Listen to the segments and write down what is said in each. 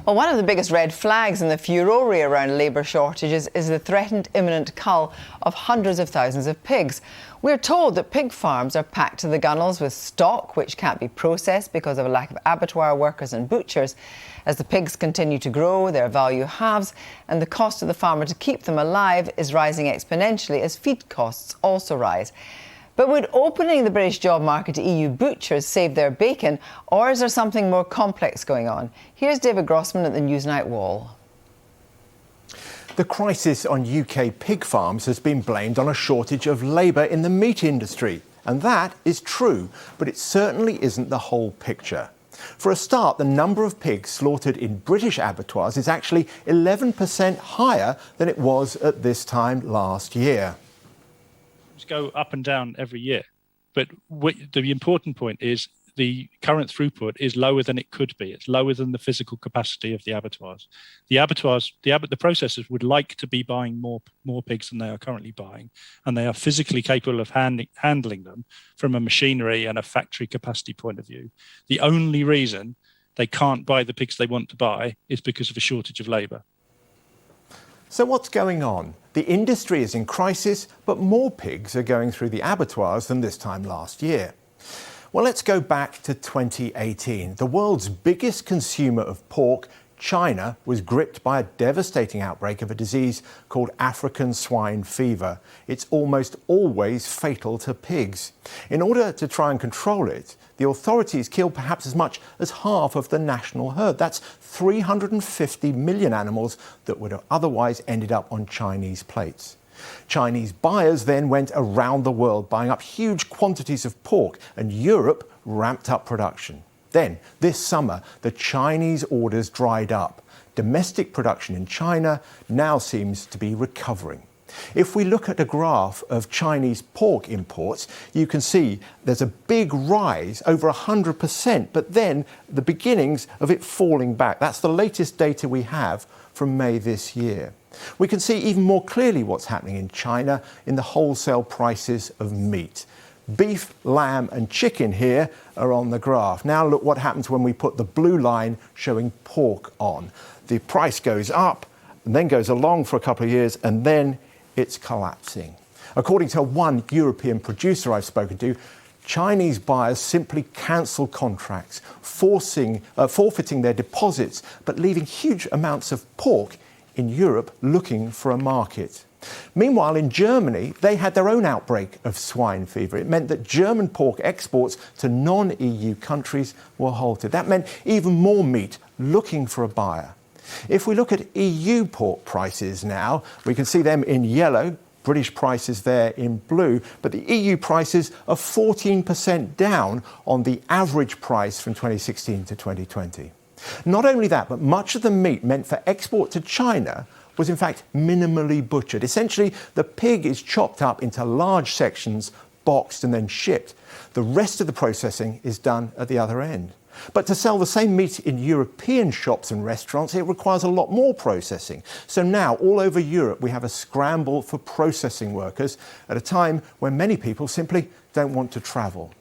Well, one of the biggest red flags in the furore around labour shortages is the threatened imminent cull of hundreds of thousands of pigs. We're told that pig farms are packed to the gunnels with stock which can't be processed because of a lack of abattoir workers and butchers. As the pigs continue to grow, their value halves, and the cost to the farmer to keep them alive is rising exponentially as feed costs also rise. But would opening the British job market to EU butchers save their bacon, or is there something more complex going on? Here's David Grossman at the Newsnight wall. The crisis on UK pig farms has been blamed on a shortage of labour in the meat industry. And that is true, but it certainly isn't the whole picture. For a start, the number of pigs slaughtered in British abattoirs is actually 11% higher than it was at this time last year. Go up and down every year, but the important point is the current throughput is lower than it could be. It's lower than the physical capacity of the abattoirs. The processors would like to be buying more pigs than they are currently buying, and they are physically capable of handling them from a machinery and a factory capacity point of view. The only reason they can't buy the pigs they want to buy is because of a shortage of labour. So what's going on? The industry is in crisis, but more pigs are going through the abattoirs than this time last year. Well, let's go back to 2018. The world's biggest consumer of pork, China, was gripped by a devastating outbreak of a disease called African swine fever. It's almost always fatal to pigs. In order to try and control it, the authorities killed perhaps as much as half of the national herd. That's 350 million animals that would have otherwise ended up on Chinese plates. Chinese buyers then went around the world buying up huge quantities of pork, and Europe ramped up production. Then, this summer, the Chinese orders dried up. Domestic production in China now seems to be recovering. If we look at a graph of Chinese pork imports, you can see there's a big rise, over 100%, but then the beginnings of it falling back. That's the latest data we have from May this year. We can see even more clearly what's happening in China in the wholesale prices of meat. Beef, lamb and chicken here are on the graph. Now look what happens when we put the blue line showing pork on. The price goes up and then goes along for a couple of years, and then it's collapsing. According to one European producer I've spoken to, Chinese buyers simply cancel contracts, forfeiting their deposits, but leaving huge amounts of pork in Europe looking for a market. Meanwhile, in Germany, they had their own outbreak of swine fever. It meant that German pork exports to non-EU countries were halted. That meant even more meat looking for a buyer. If we look at EU pork prices now, we can see them in yellow, British prices there in blue, but the EU prices are 14% down on the average price from 2016 to 2020. Not only that, but much of the meat meant for export to China was in fact minimally butchered. Essentially, the pig is chopped up into large sections, boxed and then shipped. The rest of the processing is done at the other end. But to sell the same meat in European shops and restaurants, it requires a lot more processing. So now, all over Europe, we have a scramble for processing workers at a time when many people simply don't want to travel.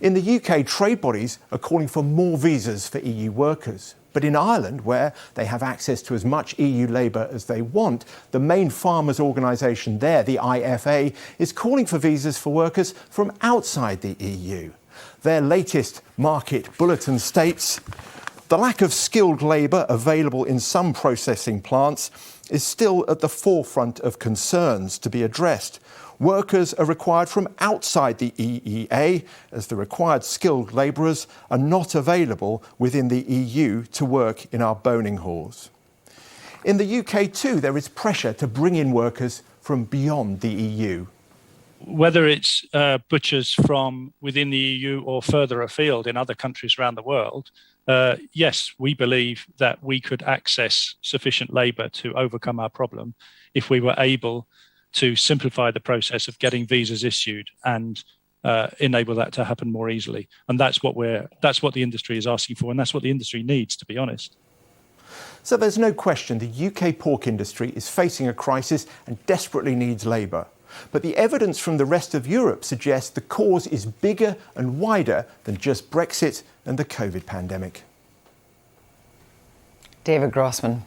In the UK, trade bodies are calling for more visas for EU workers. But in Ireland, where they have access to as much EU labour as they want, the main farmers' organisation there, the IFA, is calling for visas for workers from outside the EU. Their latest market bulletin states, the lack of skilled labour available in some processing plants is still at the forefront of concerns to be addressed. Workers are required from outside the EEA, as the required skilled labourers are not available within the EU to work in our boning halls. In the UK too, there is pressure to bring in workers from beyond the EU. Whether it's butchers from within the EU or further afield in other countries around the world, yes, we believe that we could access sufficient labour to overcome our problem if we were able to simplify the process of getting visas issued and enable that to happen more easily. And that's what the industry is asking for, and that's what the industry needs, to be honest. So there's no question the UK pork industry is facing a crisis and desperately needs labour. But the evidence from the rest of Europe suggests the cause is bigger and wider than just Brexit and the COVID pandemic. David Grossman.